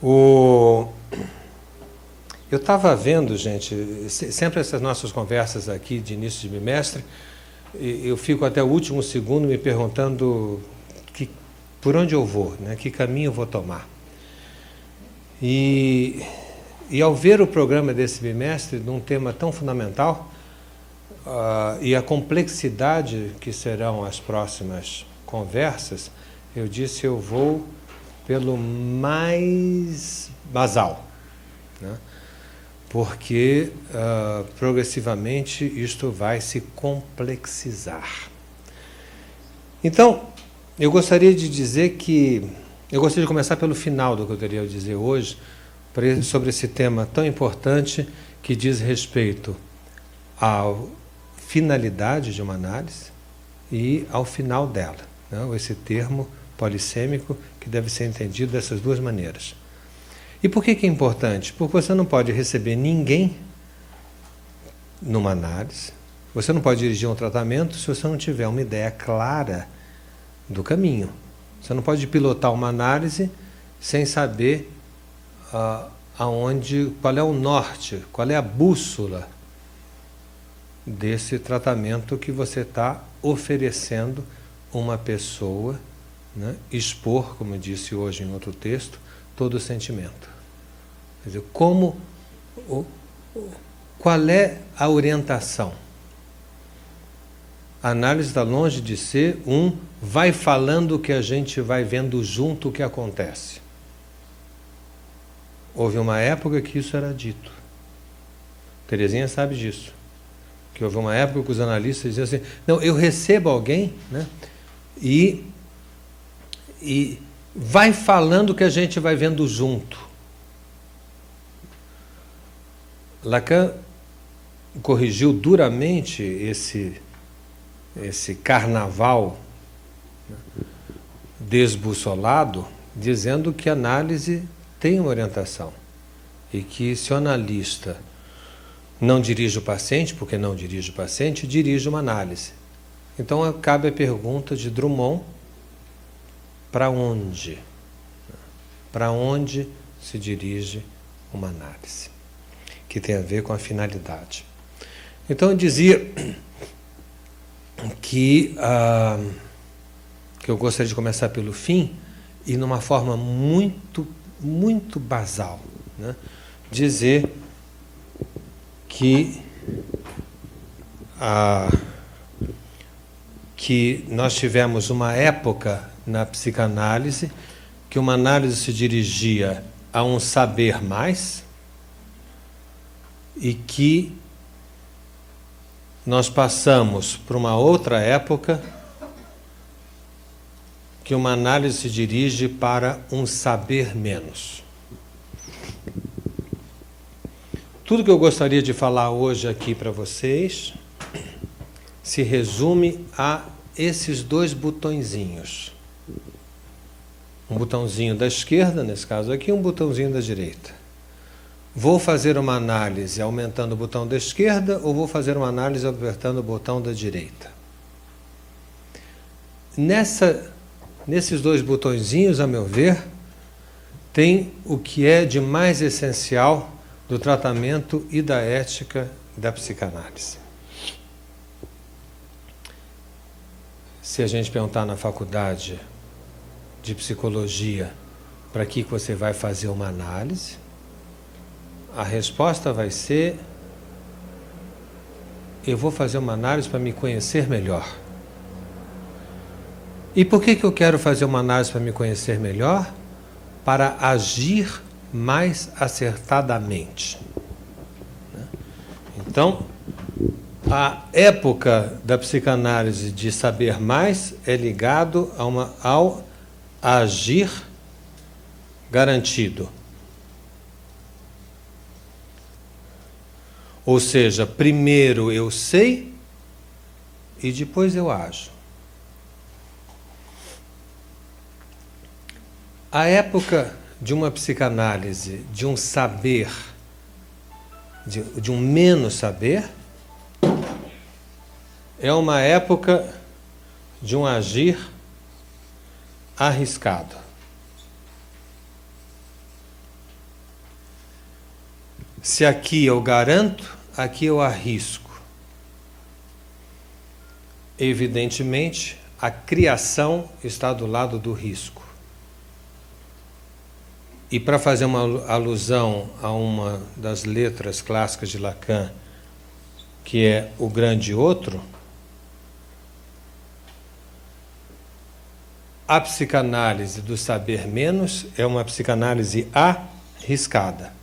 Eu estava vendo, gente, sempre essas nossas conversas aqui de início de bimestre, eu fico até o último segundo me perguntando por onde eu vou, né? Que caminho eu vou tomar. E ao ver o programa desse bimestre, de um tema tão fundamental, e a complexidade que serão as próximas conversas, eu disse, eu vou pelo mais basal, né? Porque progressivamente isto vai se complexizar. Então, eu gostaria de dizer que... Eu gostaria de começar pelo final do que eu teria a dizer hoje, sobre esse tema tão importante que diz respeito à finalidade de uma análise e ao final dela, né? Esse termo polissêmico que deve ser entendido dessas duas maneiras. E por que é importante? Porque você não pode receber ninguém numa análise, você não pode dirigir um tratamento se você não tiver uma ideia clara do caminho. Você não pode pilotar uma análise sem saber qual é o norte, qual é a bússola desse tratamento que você está oferecendo uma pessoa, né? Expor, como eu disse hoje em outro texto, todo o sentimento. Quer dizer, qual é a orientação? A análise está longe de ser vai falando que a gente vai vendo junto o que acontece. Houve uma época que isso era dito. Terezinha sabe disso. Que houve uma época que os analistas diziam assim, não, eu recebo alguém, né, e vai falando que a gente vai vendo junto. Lacan corrigiu duramente esse carnaval, né, desbussolado, dizendo que a análise tem uma orientação e que se o analista não dirige o paciente, porque não dirige o paciente, dirige uma análise. Então cabe a pergunta de Drummond, para onde? Para onde se dirige uma análise? Que tem a ver com a finalidade. Então eu dizia que eu gostaria de começar pelo fim e numa forma muito, muito basal, né? Dizer que nós tivemos uma época na psicanálise que uma análise se dirigia a um saber mais e que nós passamos para uma outra época que uma análise se dirige para um saber menos. Tudo que eu gostaria de falar hoje aqui para vocês se resume a esses dois botõezinhos. Um botãozinho da esquerda, nesse caso aqui, um botãozinho da direita. Vou fazer uma análise aumentando o botão da esquerda ou vou fazer uma análise apertando o botão da direita? Nesses dois botõezinhos, a meu ver, tem o que é de mais essencial do tratamento e da ética da psicanálise. Se a gente perguntar na faculdade de psicologia para que você vai fazer uma análise, a resposta vai ser: eu vou fazer uma análise para me conhecer melhor. E por que eu quero fazer uma análise para me conhecer melhor? Para agir mais acertadamente. Então, a época da psicanálise de saber mais é ligado ao agir garantido. Ou seja, primeiro eu sei e depois eu ajo. A época de uma psicanálise, de um saber, de um menos saber, é uma época de um agir arriscado. Se aqui eu garanto, aqui eu arrisco. Evidentemente, a criação está do lado do risco. E para fazer uma alusão a uma das letras clássicas de Lacan, que é o grande outro, a psicanálise do saber menos é uma psicanálise arriscada.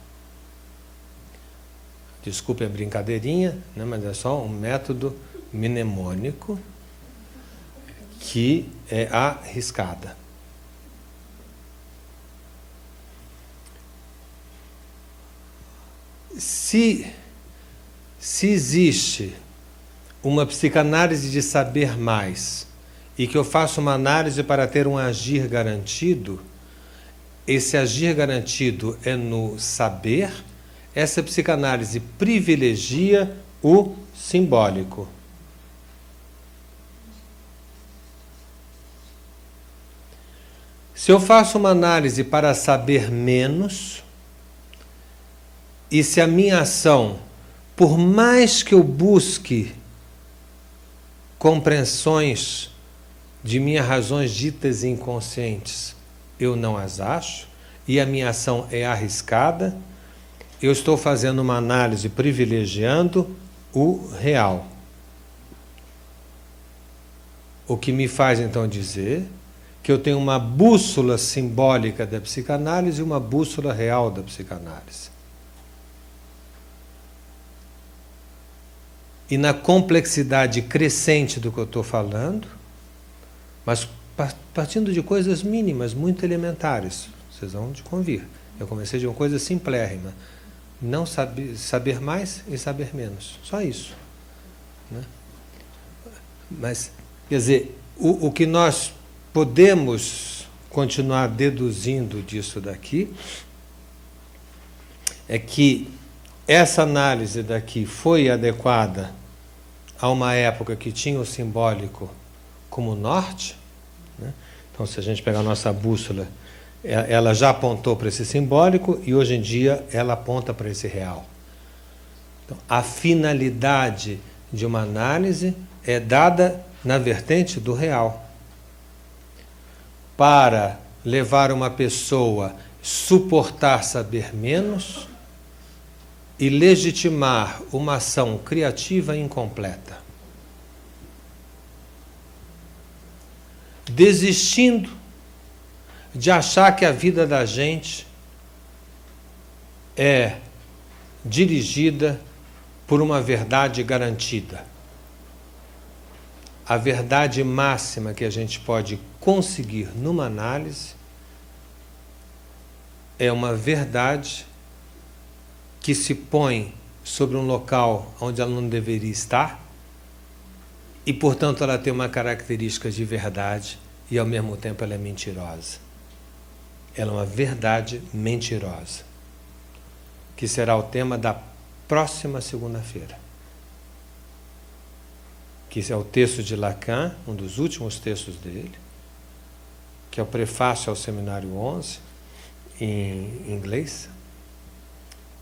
Desculpe a brincadeirinha, né, mas é só um método mnemônico que é arriscada. Se existe uma psicanálise de saber mais e que eu faço uma análise para ter um agir garantido, esse agir garantido é no saber, essa psicanálise privilegia o simbólico. Se eu faço uma análise para saber menos, e se a minha ação, por mais que eu busque compreensões de minhas razões ditas inconscientes, eu não as acho, e a minha ação é arriscada, eu estou fazendo uma análise privilegiando o real. O que me faz então dizer que eu tenho uma bússola simbólica da psicanálise e uma bússola real da psicanálise. E na complexidade crescente do que eu estou falando, mas partindo de coisas mínimas, muito elementares, vocês vão de convir. Eu comecei de uma coisa simplérrima. Não saber mais e saber menos. Só isso. Né? Mas, quer dizer, o que nós podemos continuar deduzindo disso daqui é que essa análise daqui foi adequada a uma época que tinha o simbólico como norte. Né? Então, se a gente pegar a nossa bússola, ela já apontou para esse simbólico e hoje em dia ela aponta para esse real. Então, a finalidade de uma análise é dada na vertente do real. Para levar uma pessoa a suportar saber menos e legitimar uma ação criativa incompleta. Desistindo de achar que a vida da gente é dirigida por uma verdade garantida. A verdade máxima que a gente pode conseguir numa análise é uma verdade que se põe sobre um local onde ela não deveria estar e, portanto, ela tem uma característica de verdade e, ao mesmo tempo, ela é mentirosa. Ela é uma verdade mentirosa, que será o tema da próxima segunda-feira. Que é o texto de Lacan, um dos últimos textos dele, que é o prefácio ao Seminário 11, em inglês,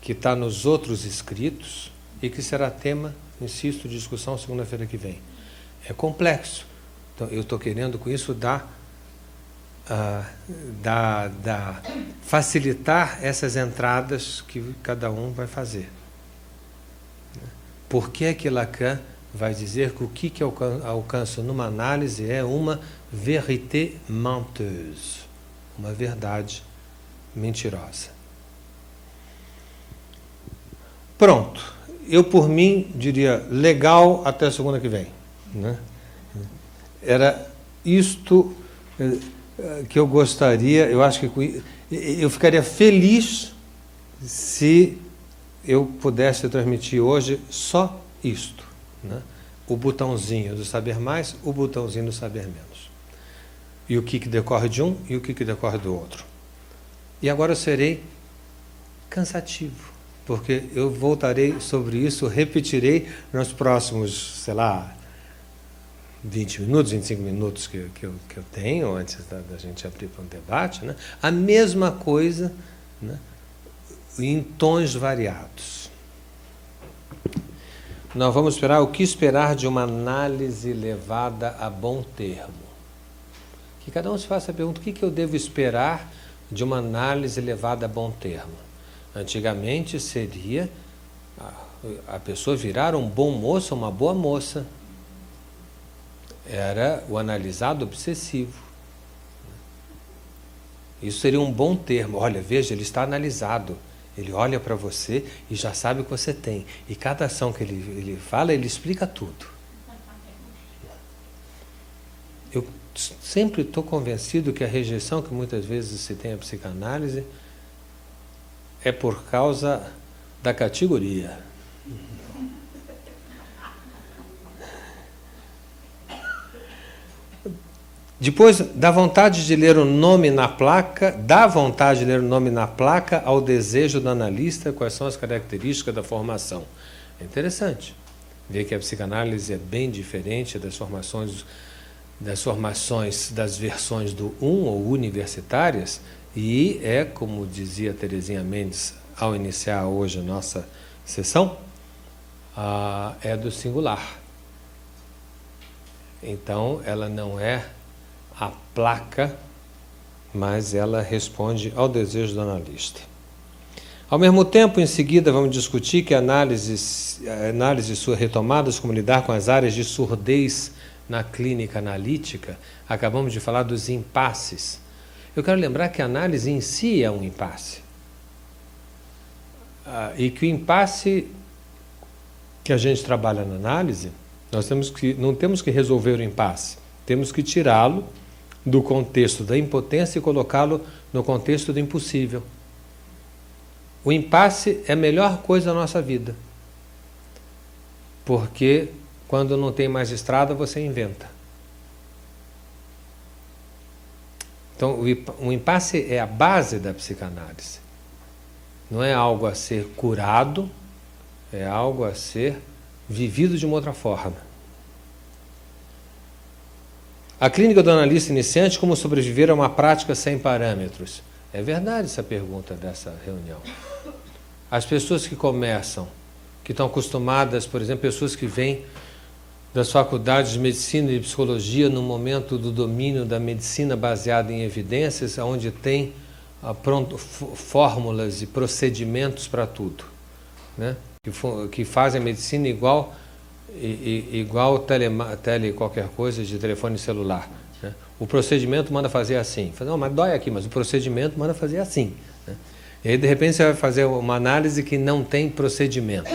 que está nos outros escritos e que será tema, insisto, de discussão segunda-feira que vem. É complexo. Então, eu estou querendo com isso facilitar essas entradas que cada um vai fazer. Por que é que Lacan vai dizer que o que eu alcanço numa análise é uma vérité menteuse, uma verdade mentirosa. Pronto. Eu, por mim, diria legal até segunda que vem. Né? Era isto que eu gostaria, eu acho que eu ficaria feliz se eu pudesse transmitir hoje só isto. Né? O botãozinho do saber mais, o botãozinho do saber menos. E o que decorre de um e o que decorre do outro. E agora eu serei cansativo, porque eu voltarei sobre isso, repetirei nos próximos, sei lá, 20 minutos, 25 minutos que eu tenho, antes da gente abrir para um debate, né? A mesma coisa, né? em tons variados. Nós vamos esperar o que esperar de uma análise levada a bom termo. Que cada um se faça a pergunta: o que eu devo esperar de uma análise levada a bom termo? Antigamente seria a pessoa virar um bom moço ou uma boa moça. Era o analisado obsessivo. Isso seria um bom termo. Olha, veja, ele está analisado. Ele olha para você e já sabe o que você tem. E cada ação que ele fala, ele explica tudo. Eu sempre estou convencido que a rejeição que muitas vezes se tem à psicanálise é por causa da categoria. Depois, dá vontade de ler o nome na placa, ao desejo do analista, quais são as características da formação. É interessante ver que a psicanálise é bem diferente das formações das versões do ou universitárias, e é, como dizia Terezinha Mendes ao iniciar hoje a nossa sessão, é do singular. Então, ela não é a placa, mas ela responde ao desejo do analista. Ao mesmo tempo, em seguida, vamos discutir que a análise e suas retomadas, como lidar com as áreas de surdez na clínica analítica. Acabamos de falar dos impasses. Eu quero lembrar que a análise em si é um impasse. E que o impasse que a gente trabalha na análise, não temos que resolver o impasse, temos que tirá-lo do contexto da impotência e colocá-lo no contexto do impossível. O impasse é a melhor coisa da nossa vida, porque quando não tem mais estrada, você inventa. Então, o impasse é a base da psicanálise. Não é algo a ser curado, é algo a ser vivido de uma outra forma. A clínica do analista iniciante, como sobreviver a uma prática sem parâmetros? É verdade essa pergunta dessa reunião. As pessoas que começam, que estão acostumadas, por exemplo, pessoas que vêm das faculdades de medicina e psicologia no momento do domínio da medicina baseada em evidências, onde tem fórmulas e procedimentos para tudo, né? Que fazem a medicina igual tele qualquer coisa de telefone celular, né? O procedimento manda fazer assim. Não, mas dói aqui, mas o procedimento manda fazer assim, né? E aí, de repente, você vai fazer uma análise que não tem procedimento,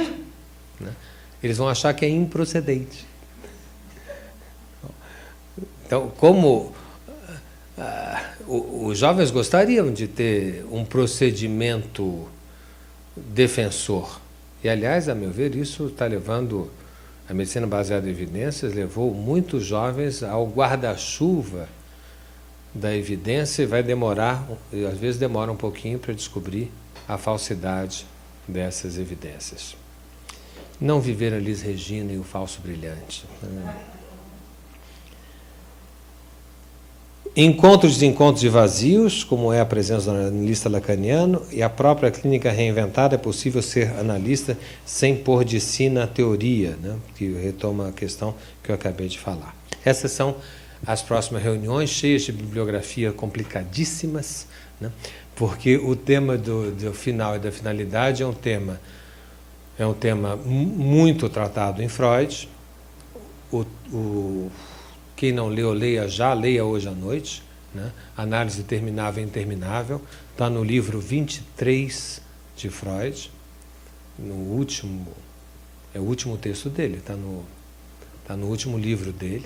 né? Eles vão achar que é improcedente. Então, como os jovens gostariam de ter um procedimento defensor. E, aliás, a meu ver, isso está levando... A medicina baseada em evidências levou muitos jovens ao guarda-chuva da evidência e vai demorar, e às vezes demora um pouquinho para descobrir a falsidade dessas evidências. Não viver a Liz Regina e o falso brilhante. Encontros e desencontros de vazios, como é a presença do analista lacaniano, e a própria clínica reinventada, é possível ser analista sem pôr de si na teoria, né? Que retoma a questão que eu acabei de falar. Essas são as próximas reuniões, cheias de bibliografia complicadíssimas, né? Porque o tema do final e da finalidade é um tema muito tratado em Freud. Quem não leu, leia já, leia hoje à noite, né? Análise terminável e interminável, está no livro 23 de Freud, é o último texto dele, está no último livro dele.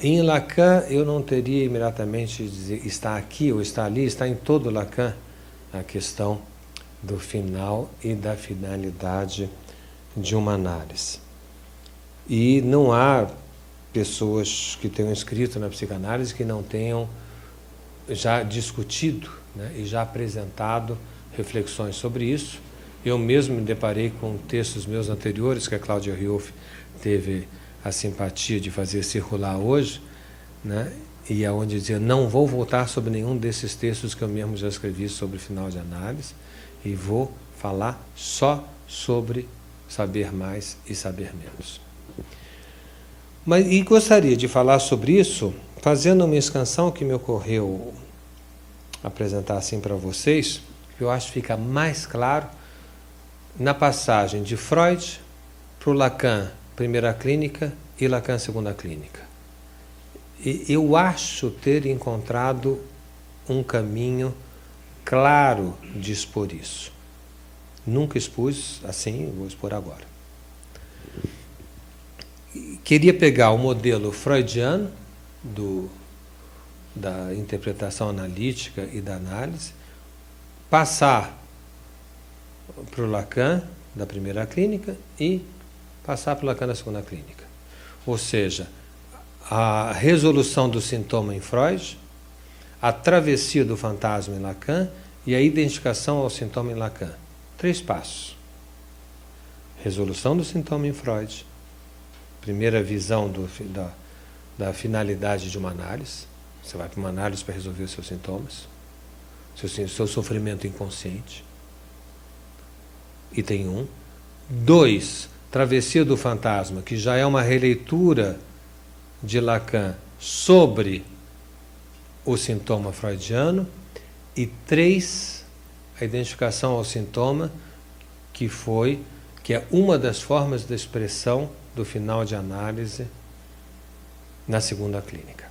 Em Lacan, eu não teria imediatamente dizer está aqui ou está ali, está em todo Lacan a questão do final e da finalidade de uma análise. E não há pessoas que tenham escrito na psicanálise que não tenham já discutido, né, e já apresentado reflexões sobre isso. Eu mesmo me deparei com textos meus anteriores, que a Cláudia Riolfi teve a simpatia de fazer circular hoje, né, e é onde dizia, não vou voltar sobre nenhum desses textos que eu mesmo já escrevi sobre final de análise, e vou falar só sobre saber mais e saber menos. E gostaria de falar sobre isso fazendo uma expansão que me ocorreu apresentar assim para vocês, que eu acho que fica mais claro na passagem de Freud para o Lacan, primeira clínica, e Lacan, segunda clínica. E eu acho ter encontrado um caminho claro de expor isso. Nunca expus assim, vou expor agora. Queria pegar o modelo freudiano da interpretação analítica e da análise, passar para o Lacan da primeira clínica e passar para o Lacan da segunda clínica. Ou seja, a resolução do sintoma em Freud, a travessia do fantasma em Lacan e a identificação ao sintoma em Lacan. 3 passos. Resolução do sintoma em Freud, primeira visão da finalidade de uma análise. Você vai para uma análise para resolver os seus sintomas, seu sofrimento inconsciente. Item 1. 2. Travessia do fantasma, que já é uma releitura de Lacan sobre o sintoma freudiano. E 3. A identificação ao sintoma, que é uma das formas de expressão do final de análise na segunda clínica.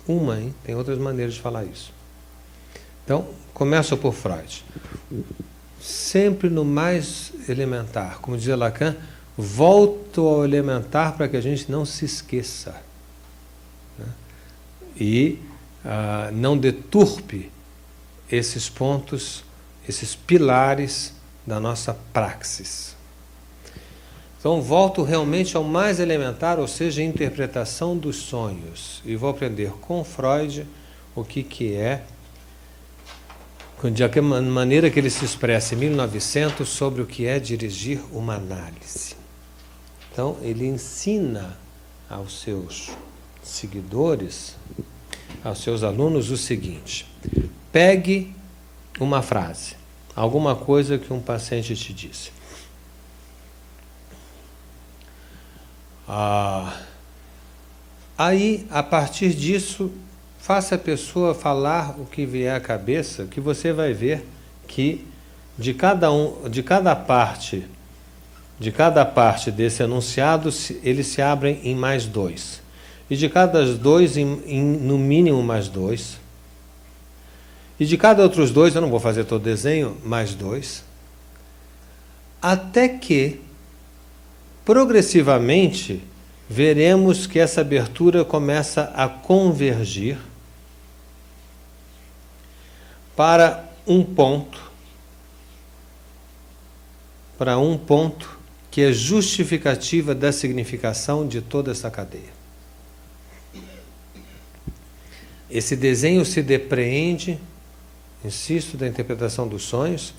Hein? Tem outras maneiras de falar isso. Então, começo por Freud. Sempre no mais elementar. Como dizia Lacan, volto ao elementar para que a gente não se esqueça. Né? E não deturpe esses pontos, esses pilares da nossa praxis. Então, volto realmente ao mais elementar, ou seja, a interpretação dos sonhos. E vou aprender com Freud o que é, de que maneira que ele se expressa em 1900 sobre o que é dirigir uma análise. Então, ele ensina aos seus seguidores, aos seus alunos, o seguinte: pegue uma frase, alguma coisa que um paciente te disse. Aí, a partir disso, faça a pessoa falar o que vier à cabeça, que você vai ver que de cada parte desse enunciado, eles se abrem em mais 2. E de cada 2, no mínimo mais 2. E de cada outros 2, eu não vou fazer todo o desenho, mais 2. Até que, progressivamente, veremos que essa abertura começa a convergir para um ponto que é justificativa da significação de toda essa cadeia. Esse desenho se depreende, insisto, da interpretação dos sonhos,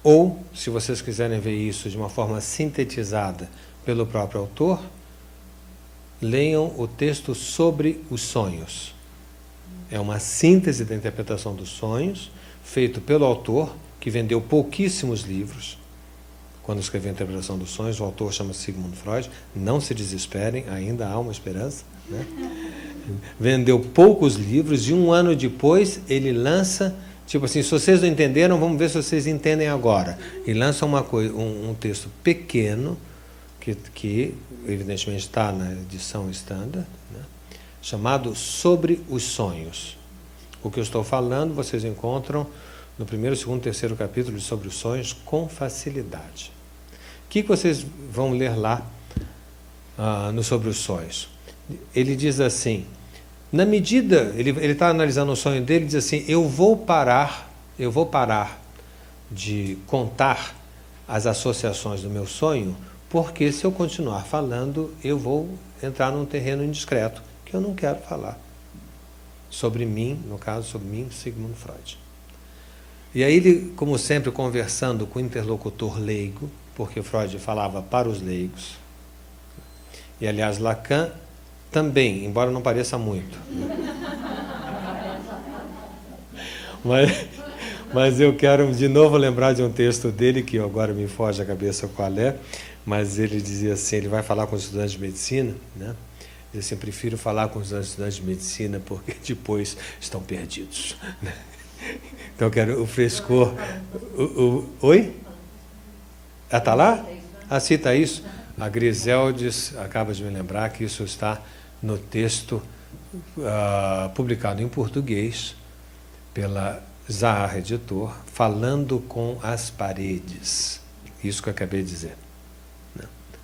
ou, se vocês quiserem ver isso de uma forma sintetizada pelo próprio autor, leiam o texto sobre os sonhos. É uma síntese da interpretação dos sonhos, feito pelo autor, que vendeu pouquíssimos livros. Quando escreveu a interpretação dos sonhos, o autor chama Sigmund Freud. Não se desesperem, ainda há uma esperança. Né? Vendeu poucos livros e 1 ano depois ele lança, tipo assim, se vocês não entenderam, vamos ver se vocês entendem agora. E lança um texto pequeno, que evidentemente está na edição standard, né? Chamado Sobre os Sonhos. O que eu estou falando, vocês encontram no 1º, 2º, 3º capítulo de Sobre os Sonhos com facilidade. O que vocês vão ler lá no Sobre os Sonhos? Ele diz assim, na medida, ele está analisando o sonho dele, diz assim, eu vou parar de contar as associações do meu sonho, porque se eu continuar falando, eu vou entrar num terreno indiscreto, que eu não quero falar. Sobre mim, no caso, sobre mim, Sigmund Freud. E aí ele, como sempre, conversando com o interlocutor leigo, porque Freud falava para os leigos. E, aliás, Lacan também, embora não pareça muito. Mas eu quero de novo lembrar de um texto dele, que agora me foge a cabeça qual é, mas ele dizia assim, ele vai falar com os estudantes de medicina, né? Eu sempre prefiro falar com os estudantes de medicina porque depois estão perdidos. Né? Então eu quero o frescor. Oi? Ah, está lá? Ah, cita isso. A Griseldes acaba de me lembrar que isso está no texto publicado em português pela Zahar Editor, Falando com as Paredes. Isso que eu acabei de dizer.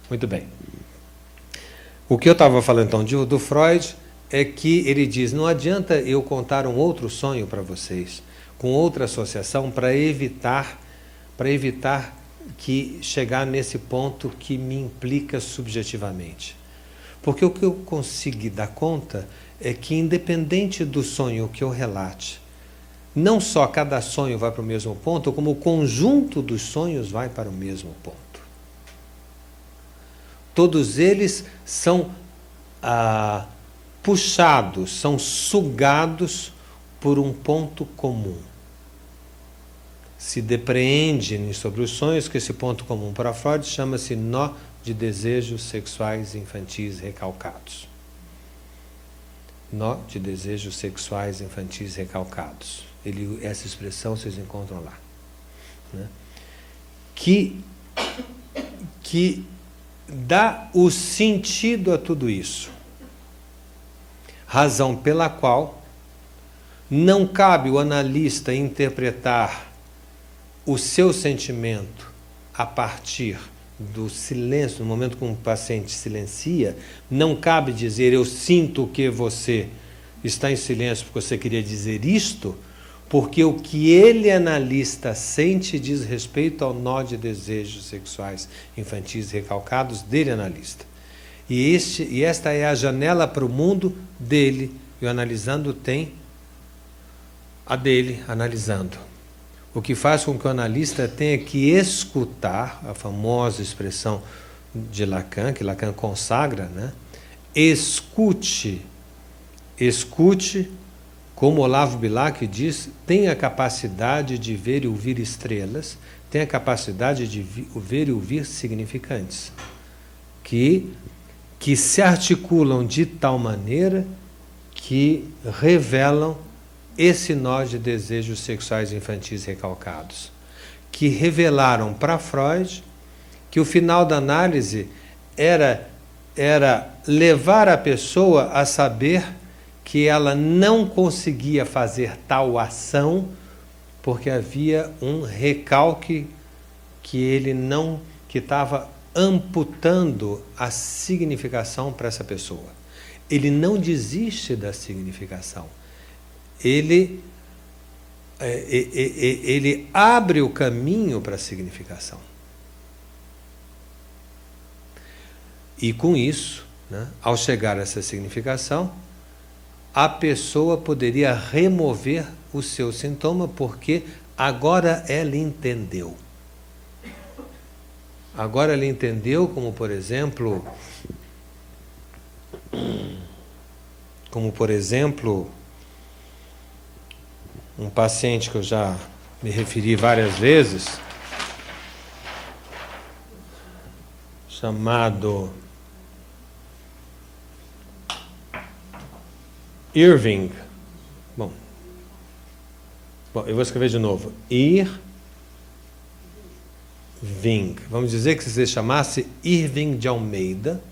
Muito bem. O que eu estava falando então do Freud é que ele diz, não adianta eu contar um outro sonho para vocês, com outra associação, para evitar que chegar nesse ponto que me implica subjetivamente. Porque o que eu consegui dar conta é que, independente do sonho que eu relate, não só cada sonho vai para o mesmo ponto, como o conjunto dos sonhos vai para o mesmo ponto. Todos eles são puxados, são sugados por um ponto comum. Se depreende sobre os sonhos que esse ponto comum para Freud chama-se nó de desejos sexuais infantis recalcados. Nó de desejos sexuais infantis recalcados. Essa expressão vocês encontram lá. Né? Que dá o sentido a tudo isso. Razão pela qual não cabe o analista interpretar o seu sentimento a partir do silêncio, no momento que um paciente silencia, não cabe dizer eu sinto que você está em silêncio porque você queria dizer isto, porque o que ele, analista, sente diz respeito ao nó de desejos sexuais infantis recalcados dele, analista. E esta é a janela para o mundo dele, e o analisando tem a dele analisando. O que faz com que o analista tenha que escutar, a famosa expressão de Lacan, que Lacan consagra, né? Escute, como Olavo Bilac diz, tem a capacidade de ver e ouvir estrelas, tem a capacidade de ver e ouvir significantes, que se articulam de tal maneira que revelam esse nó de desejos sexuais infantis recalcados, que revelaram para Freud que o final da análise era levar a pessoa a saber que ela não conseguia fazer tal ação porque havia um recalque que estava amputando a significação para essa pessoa. Ele não desiste da significação. Ele abre o caminho para a significação. E com isso, né, ao chegar a essa significação, a pessoa poderia remover o seu sintoma, porque agora ela entendeu. Agora ela entendeu, como por exemplo, um paciente que eu já me referi várias vezes, chamado Irving. Bom, eu vou escrever de novo. Irving. Vamos dizer que se chamasse Irving de Almeida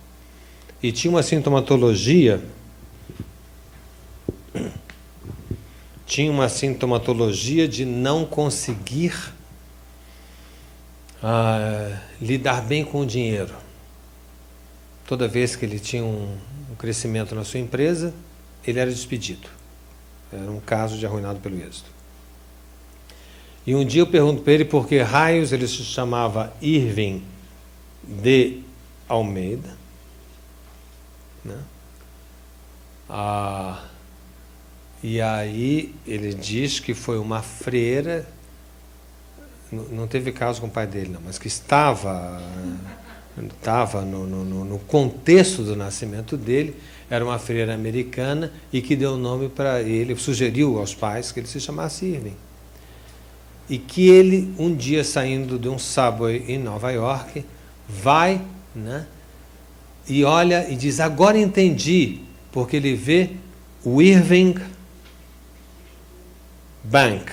e tinha uma sintomatologia. Tinha uma sintomatologia de não conseguir lidar bem com o dinheiro. Toda vez que ele tinha um crescimento na sua empresa, ele era despedido. Era um caso de arruinado pelo êxito. E um dia eu pergunto para ele por que raios ele se chamava Irving de Almeida. Né? E aí ele diz que foi uma freira, não teve caso com o pai dele não, mas que estava no contexto do nascimento dele, era uma freira americana e que deu nome para ele, sugeriu aos pais que ele se chamasse Irving. E que ele, um dia saindo de um subway em Nova York, vai, né, e olha e diz, agora entendi, porque ele vê o Irving Bank.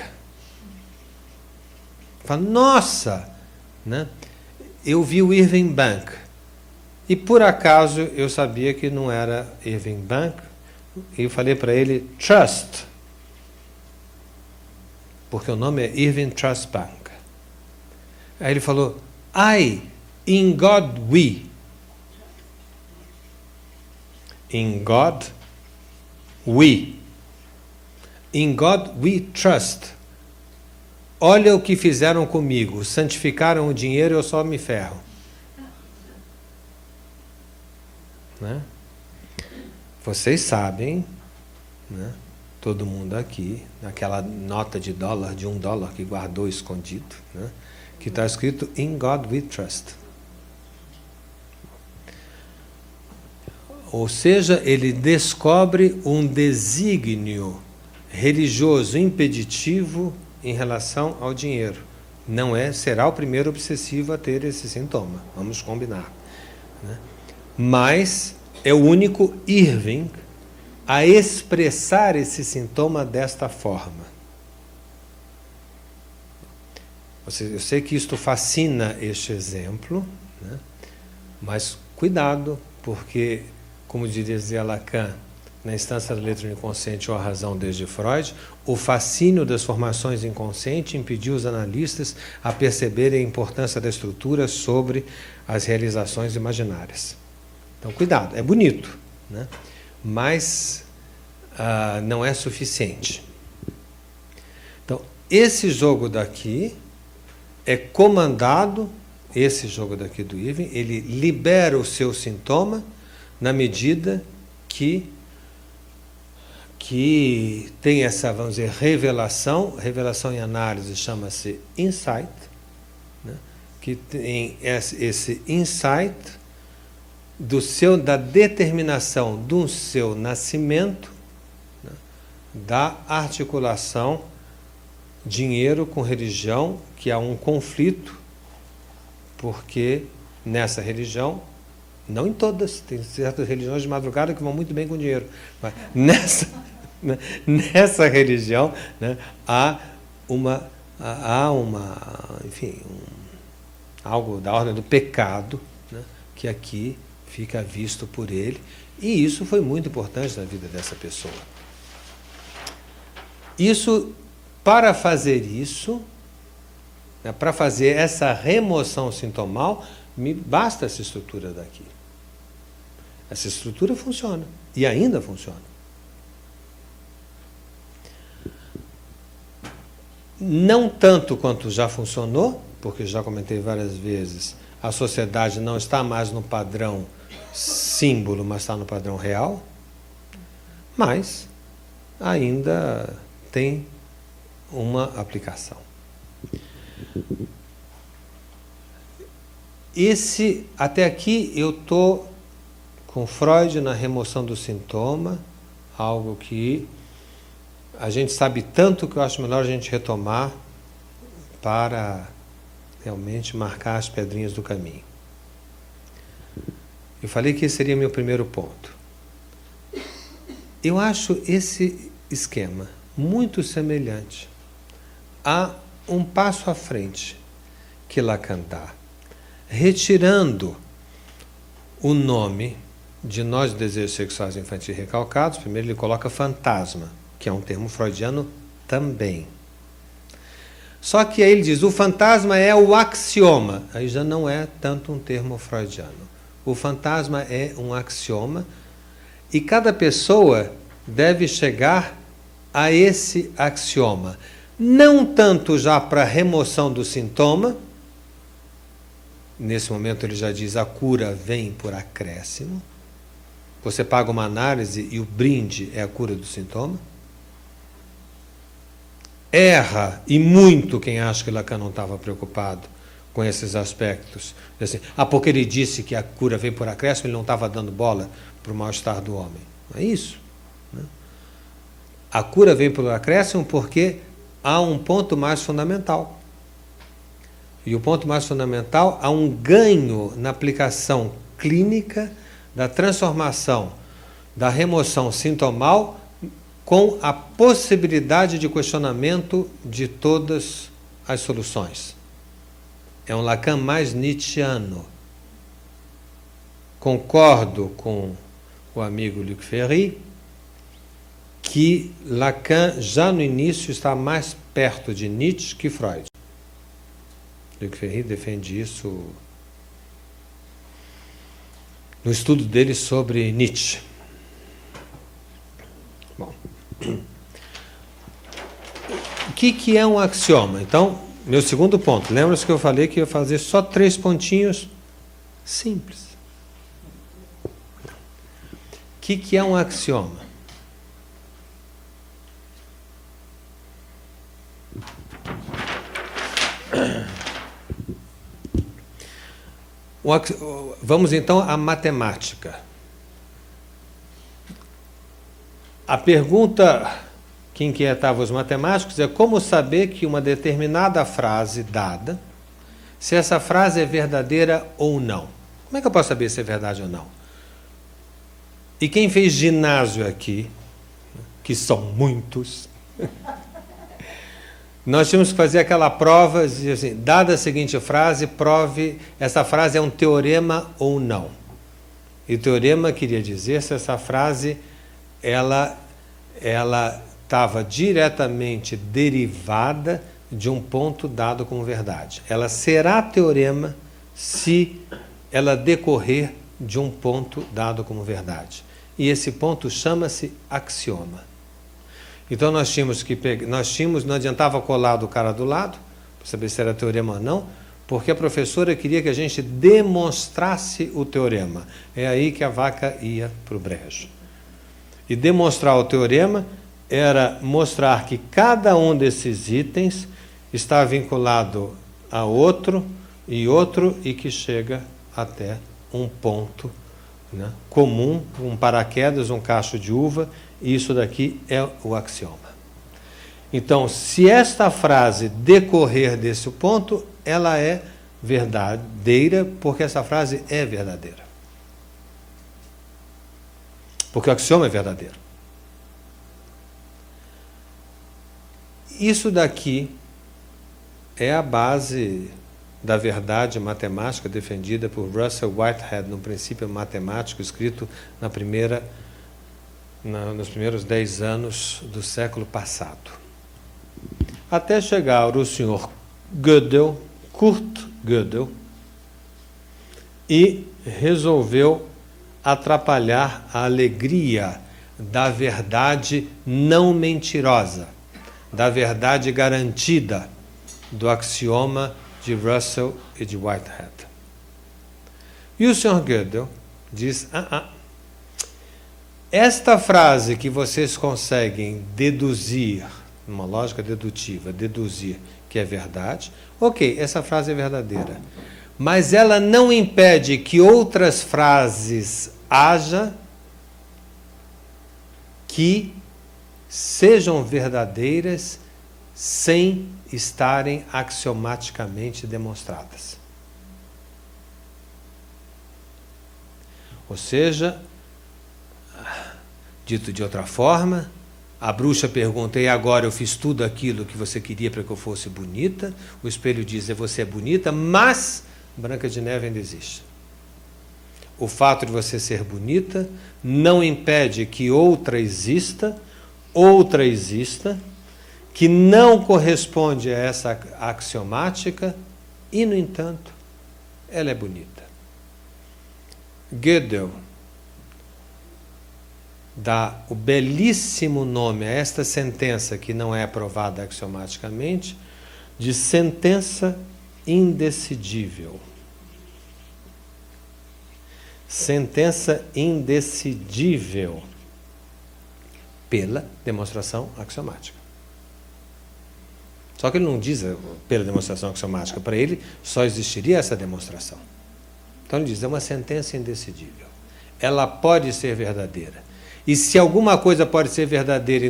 Fala, nossa, né, eu vi o Irving Bank. E por acaso eu sabia que não era Irving Bank, e eu falei para ele, Trust, porque o nome é Irving Trust Bank. Aí ele falou, in God we. In God we. In God we trust. Olha o que fizeram comigo, santificaram o dinheiro e eu só me ferro. Né? Vocês sabem, né? Todo mundo aqui, naquela nota de dólar, de $1 que guardou escondido, né? Que está escrito In God we trust. Ou seja, ele descobre um desígnio religioso impeditivo em relação ao dinheiro. Não será o primeiro obsessivo a ter esse sintoma, vamos combinar, né? Mas é o único Irving a expressar esse sintoma desta forma. Eu sei que isto fascina este exemplo, né? Mas cuidado, porque, como dizia Lacan, na instância da letra do inconsciente ou a razão desde Freud, o fascínio das formações inconscientes impediu os analistas a perceberem a importância da estrutura sobre as realizações imaginárias. Então, cuidado, é bonito, né? Mas não é suficiente. Então, esse jogo daqui é comandado, esse jogo daqui do Irving, ele libera o seu sintoma na medida que tem essa, vamos dizer, revelação em análise chama-se insight, né? Que tem esse insight da determinação do seu nascimento, né, da articulação dinheiro com religião, que há um conflito, porque nessa religião, não em todas, tem certas religiões de madrugada que vão muito bem com dinheiro, mas nessa religião, né, há algo da ordem do pecado, né, que aqui fica visto por ele, e isso foi muito importante na vida dessa pessoa. Para fazer isso, né, para fazer essa remoção sintomal, me basta essa estrutura daqui. Essa estrutura funciona, e ainda funciona. Não tanto quanto já funcionou, porque já comentei várias vezes, a sociedade não está mais no padrão símbolo, mas está no padrão real, mas ainda tem uma aplicação. Até aqui eu estou com Freud na remoção do sintoma, algo que a gente sabe tanto que eu acho melhor a gente retomar para realmente marcar as pedrinhas do caminho. Eu falei que esse seria meu primeiro ponto. Eu acho esse esquema muito semelhante a um passo à frente que Lacan dá, retirando o nome de nós desejos sexuais infantis recalcados. Primeiro ele coloca fantasma, que é um termo freudiano também. Só que aí ele diz, o fantasma é o axioma. Aí já não é tanto um termo freudiano. O fantasma é um axioma e cada pessoa deve chegar a esse axioma. Não tanto já para a remoção do sintoma. Nesse momento ele já diz, a cura vem por acréscimo. Você paga uma análise e o brinde é a cura do sintoma. Erra, e muito, quem acha que Lacan não estava preocupado com esses aspectos. Assim, porque ele disse que a cura veio por acréscimo, ele não estava dando bola para o mal-estar do homem. Não é isso. Né? A cura veio por acréscimo porque há um ponto mais fundamental. E o ponto mais fundamental, há um ganho na aplicação clínica da transformação da remoção sintomal com a possibilidade de questionamento de todas as soluções. É um Lacan mais nietzschiano. Concordo com o amigo Luc Ferry que Lacan já no início está mais perto de Nietzsche que Freud. Luc Ferry defende isso no estudo dele sobre Nietzsche. Bom, o que é um axioma? Então, meu segundo ponto. Lembra-se que eu falei que ia fazer só 3 pontinhos simples. O que é um axioma? Vamos então à matemática. A pergunta que inquietava os matemáticos é como saber que uma determinada frase dada, se essa frase é verdadeira ou não. Como é que eu posso saber se é verdade ou não? E quem fez ginásio aqui, que são muitos, nós tínhamos que fazer aquela prova, assim, dada a seguinte frase, prove, essa frase é um teorema ou não. E o teorema queria dizer se essa frase, ela estava diretamente derivada de um ponto dado como verdade. Ela será teorema se ela decorrer de um ponto dado como verdade. E esse ponto chama-se axioma. Então nós tínhamos que pegar, não adiantava colar do cara do lado, para saber se era teorema ou não, porque a professora queria que a gente demonstrasse o teorema. É aí que a vaca ia para o brejo. E demonstrar o teorema era mostrar que cada um desses itens está vinculado a outro, e que chega até um ponto, né, comum, um paraquedas, um cacho de uva, e isso daqui é o axioma. Então, se esta frase decorrer desse ponto, ela é verdadeira, porque essa frase é verdadeira. Porque o axioma é verdadeiro. Isso daqui é a base da verdade matemática defendida por Russell Whitehead no Princípio Matemático, escrito nos primeiros 10 anos do século passado. Até chegar o senhor Gödel, Kurt Gödel, e resolveu atrapalhar a alegria da verdade não mentirosa, da verdade garantida do axioma de Russell e de Whitehead. E o Sr. Gödel diz, esta frase que vocês conseguem deduzir, numa lógica dedutiva, deduzir que é verdade, ok, essa frase é verdadeira, mas ela não impede que outras frases haja que sejam verdadeiras sem estarem axiomaticamente demonstradas. Ou seja, dito de outra forma, a bruxa pergunta, e agora eu fiz tudo aquilo que você queria para que eu fosse bonita? O espelho diz, você é bonita, mas Branca de Neve ainda existe. O fato de você ser bonita não impede que outra exista, que não corresponde a essa axiomática, e, no entanto, ela é bonita. Gödel dá o belíssimo nome a esta sentença, que não é aprovada axiomaticamente, de sentença indecidível. Sentença indecidível pela demonstração axiomática. Só que ele não diz pela demonstração axiomática. Para ele, só existiria essa demonstração. Então ele diz, é uma sentença indecidível. Ela pode ser verdadeira. E se alguma coisa pode ser verdadeira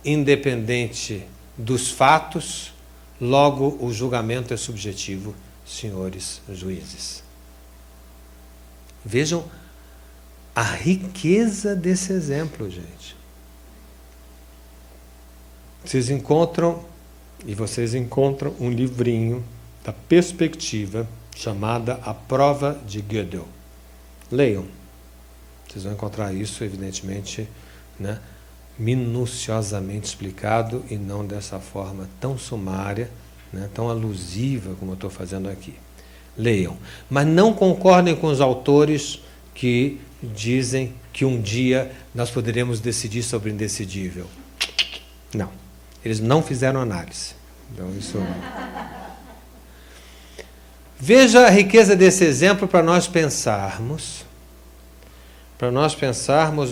independente dos fatos, logo o julgamento é subjetivo, senhores juízes. Vejam a riqueza desse exemplo, gente. Vocês encontram um livrinho da perspectiva chamada A Prova de Gödel. Leiam. Vocês vão encontrar isso, evidentemente, né, minuciosamente explicado e não dessa forma tão sumária, né, tão alusiva como eu estou fazendo aqui. Leiam. Mas não concordem com os autores que dizem que um dia nós poderemos decidir sobre o indecidível. Não. Eles não fizeram análise. Então, isso... Veja a riqueza desse exemplo para nós pensarmos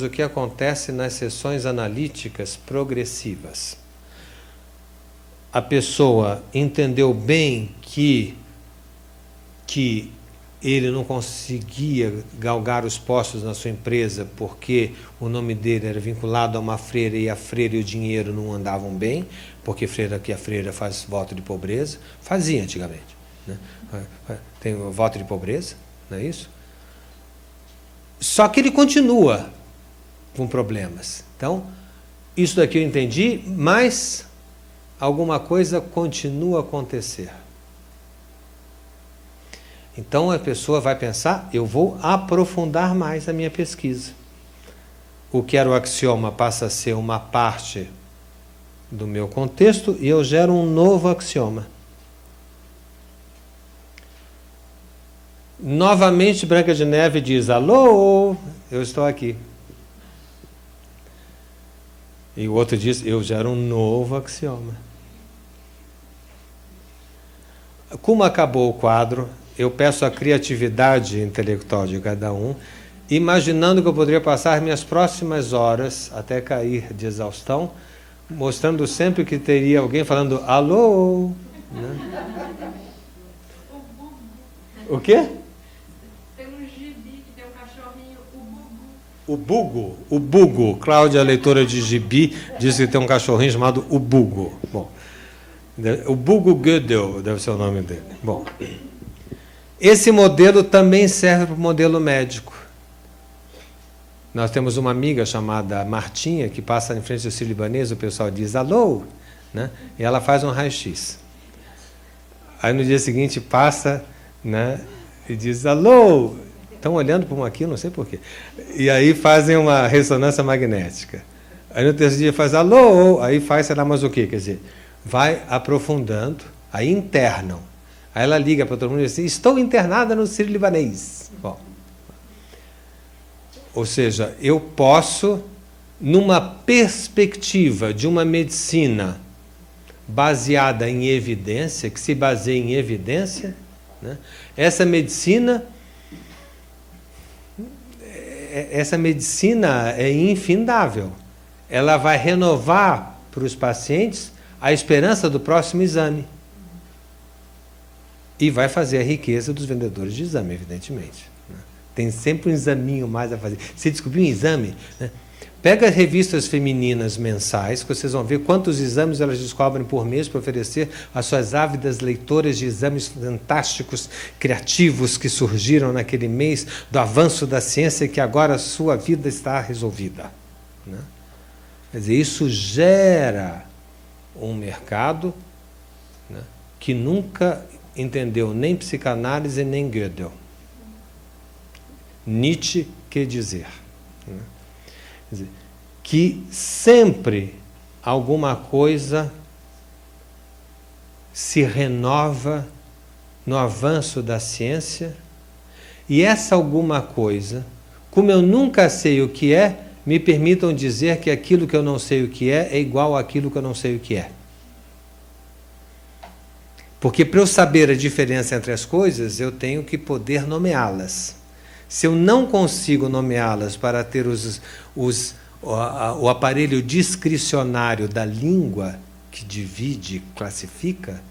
o que acontece nas sessões analíticas progressivas. A pessoa entendeu bem que ele não conseguia galgar os postos na sua empresa porque o nome dele era vinculado a uma freira e a freira e o dinheiro não andavam bem, porque a freira faz voto de pobreza, fazia antigamente, né? Tem o voto de pobreza, não é isso? Só que ele continua com problemas. Então, isso daqui eu entendi, mas alguma coisa continua a acontecer. Então a pessoa vai pensar, eu vou aprofundar mais a minha pesquisa. O que era o axioma passa a ser uma parte do meu contexto e eu gero um novo axioma. Novamente Branca de Neve diz, alô, eu estou aqui. E o outro diz, eu gero um novo axioma. Como acabou o quadro, eu peço a criatividade intelectual de cada um, imaginando que eu poderia passar minhas próximas horas, até cair de exaustão, mostrando sempre que teria alguém falando, alô, né? O quê? O Bugo. Cláudia, leitora de gibi, diz que tem um cachorrinho chamado o Bugo. Bom, o Bugo Gödel deve ser o nome dele. Bom, esse modelo também serve para o modelo médico. Nós temos uma amiga chamada Martinha, que passa em frente do sírio-libanês, o pessoal diz alô, né? E ela faz um raio-x. Aí no dia seguinte passa, né, e diz alô. Estão olhando para aqui, não sei porquê. E aí fazem uma ressonância magnética. Aí no terceiro dia faz alô, aí faz sei lá mais o quê. Quer dizer, vai aprofundando, aí internam. Aí ela liga para todo mundo e diz assim, estou internada no sírio-libanês. Bom, ou seja, eu posso, numa perspectiva de uma medicina baseada em evidência, que se baseia em evidência, né, essa medicina é infindável. Ela vai renovar para os pacientes a esperança do próximo exame. E vai fazer a riqueza dos vendedores de exame, evidentemente. Tem sempre um examinho mais a fazer. Se descobrir um exame, né? Pega as revistas femininas mensais, que vocês vão ver quantos exames elas descobrem por mês para oferecer às suas ávidas leitoras de exames fantásticos, criativos que surgiram naquele mês do avanço da ciência, que agora a sua vida está resolvida, né? Quer dizer, isso gera um mercado, né, que nunca entendeu nem psicanálise nem Gödel. Nietzsche, que dizer, né? Quer dizer, que sempre alguma coisa se renova no avanço da ciência, e essa alguma coisa, como eu nunca sei o que é, me permitam dizer que aquilo que eu não sei o que é igual àquilo que eu não sei o que é. Porque para eu saber a diferença entre as coisas, eu tenho que poder nomeá-las. Se eu não consigo nomeá-las para ter o aparelho discricionário da língua, que divide, classifica,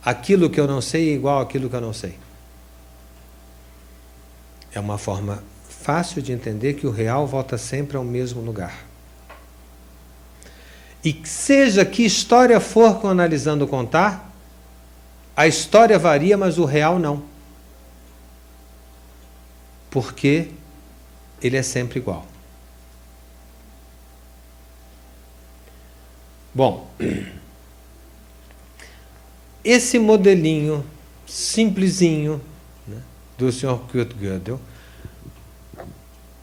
aquilo que eu não sei é igual àquilo que eu não sei. É uma forma fácil de entender que o real volta sempre ao mesmo lugar. E seja que história for que eu analisando contar, a história varia, mas o real não. Porque ele é sempre igual. Bom, esse modelinho simplesinho, né, do Sr. Kurt Gödel,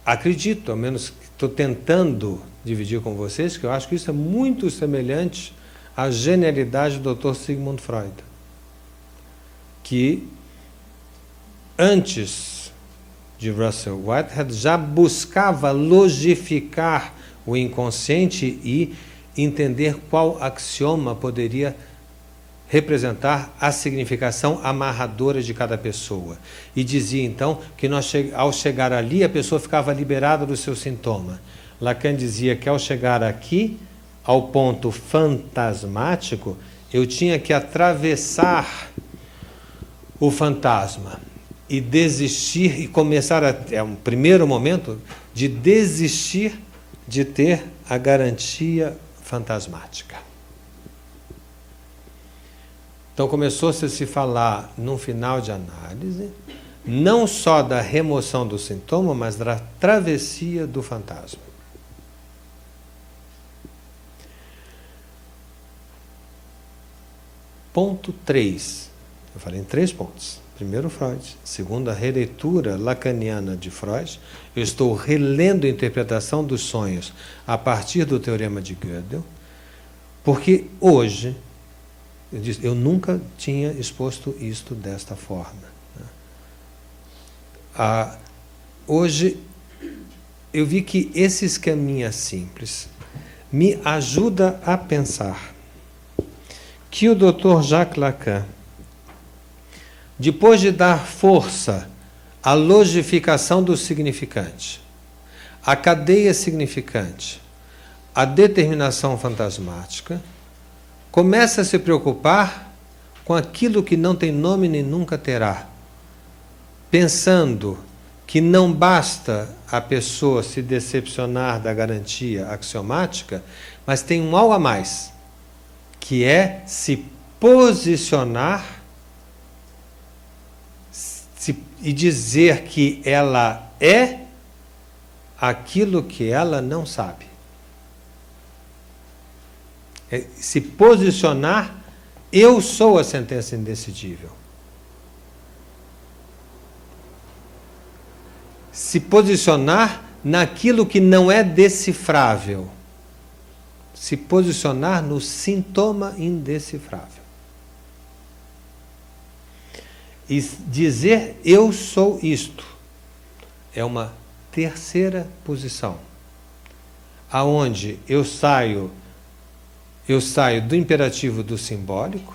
acredito, ao menos que estou tentando dividir com vocês, que eu acho que isso é muito semelhante à genialidade do Dr. Sigmund Freud, que antes de Russell Whitehead já buscava logificar o inconsciente e entender qual axioma poderia representar a significação amarradora de cada pessoa. E dizia, então, que ao chegar ali, a pessoa ficava liberada do seu sintoma. Lacan dizia que ao chegar aqui, ao ponto fantasmático, eu tinha que atravessar o fantasma e desistir, e começar é um primeiro momento de desistir de ter a garantia fantasmática. Então começou-se a se falar, num final de análise, não só da remoção do sintoma, mas da travessia do fantasma. Ponto 3. Eu falei em 3 pontos. Primeiro, Freud. Segundo, a releitura lacaniana de Freud. Eu estou relendo a interpretação dos sonhos a partir do teorema de Gödel, porque hoje, eu nunca tinha exposto isto desta forma. Hoje, eu vi que esse esqueminha simples me ajuda a pensar que o Dr. Jacques Lacan, depois de dar força à logificação do significante, à cadeia significante, à determinação fantasmática, começa a se preocupar com aquilo que não tem nome nem nunca terá, pensando que não basta a pessoa se decepcionar da garantia axiomática, mas tem um algo a mais, que é se posicionar e dizer que ela é aquilo que ela não sabe. É se posicionar, eu sou a sentença indecidível. Se posicionar naquilo que não é decifrável. Se posicionar no sintoma indecifrável. E dizer eu sou isto é uma terceira posição, aonde eu saio do imperativo do simbólico,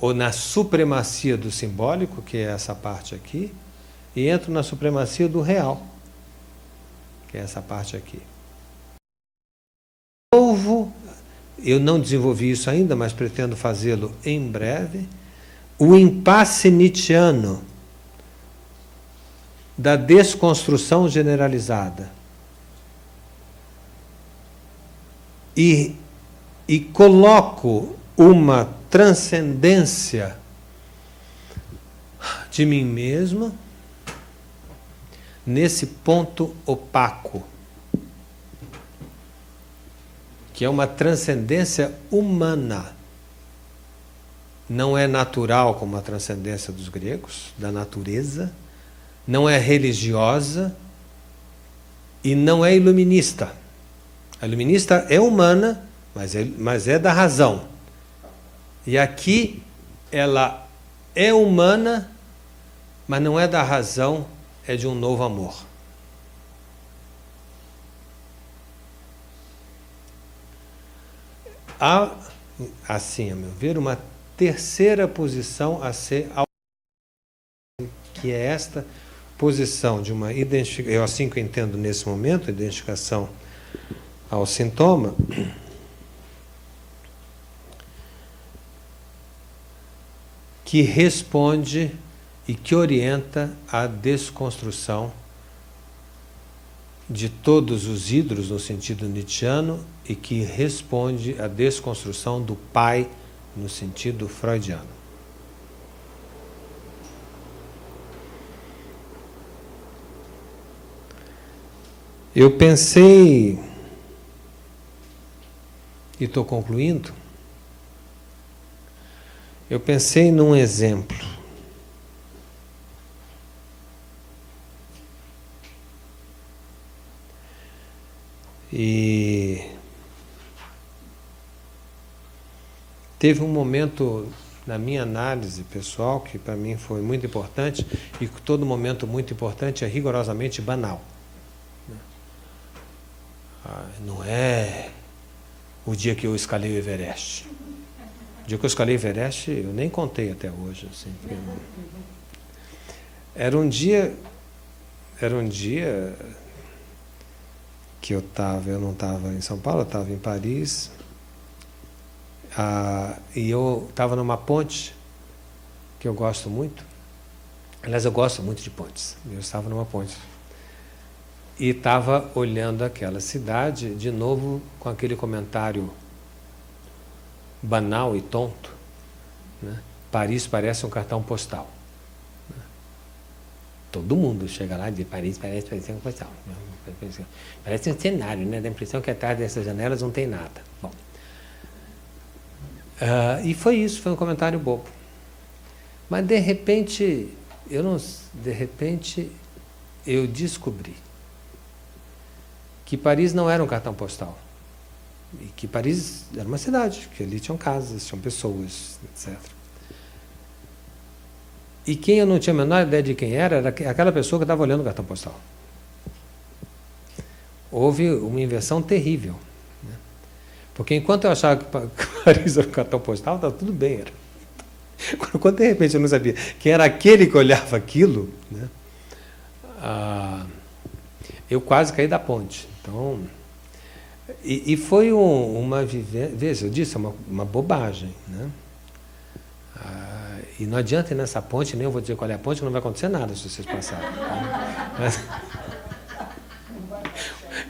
ou na supremacia do simbólico, que é essa parte aqui, e entro na supremacia do real, que é essa parte aqui. Eu não desenvolvi isso ainda, mas pretendo fazê-lo em breve. O impasse nietzschiano da desconstrução generalizada. E coloco uma transcendência de mim mesmo nesse ponto opaco, que é uma transcendência humana. Não é natural como a transcendência dos gregos, da natureza, não é religiosa e não é iluminista. A iluminista é humana, mas é da razão. E aqui ela é humana, mas não é da razão, é de um novo amor. Há, assim, a meu ver, uma terceira posição a ser, que é esta posição de uma identificação, assim que eu entendo nesse momento, a identificação ao sintoma, que responde e que orienta a desconstrução de todos os ídolos no sentido nietzschiano e que responde à desconstrução do pai no sentido freudiano. Eu pensei, e estou concluindo, eu pensei num exemplo. E teve um momento na minha análise pessoal que para mim foi muito importante, e que todo momento muito importante é rigorosamente banal. Não é o dia que eu escalei o Everest. O dia que eu escalei o Everest, eu nem contei até hoje. Assim, era um dia que eu não estava em São Paulo, eu estava em Paris, e eu estava numa ponte que eu gosto muito. Aliás, eu gosto muito de pontes. Eu estava numa ponte. E estava olhando aquela cidade, de novo, com aquele comentário banal e tonto, né? Paris parece um cartão postal. Todo mundo chega lá e diz, Paris parece um cartão postal. Parece um cenário, né? Dá a impressão que atrás dessas janelas não tem nada. Bom, e foi isso, foi um comentário bobo. Mas, de repente, eu descobri que Paris não era um cartão postal. E que Paris era uma cidade, que ali tinham casas, tinham pessoas, etc. E quem eu não tinha a menor ideia de quem era aquela pessoa que estava olhando o cartão postal. Houve uma inversão terrível, né? Porque enquanto eu achava que Paris era um cartão postal, estava tudo bem. Era. Quando de repente eu não sabia quem era aquele que olhava aquilo, né? Eu quase caí da ponte. Então, e foi uma vivência, veja, eu disse, uma bobagem, né? E não adianta ir nessa ponte, nem eu vou dizer qual é a ponte, que não vai acontecer nada se vocês passarem. Tá?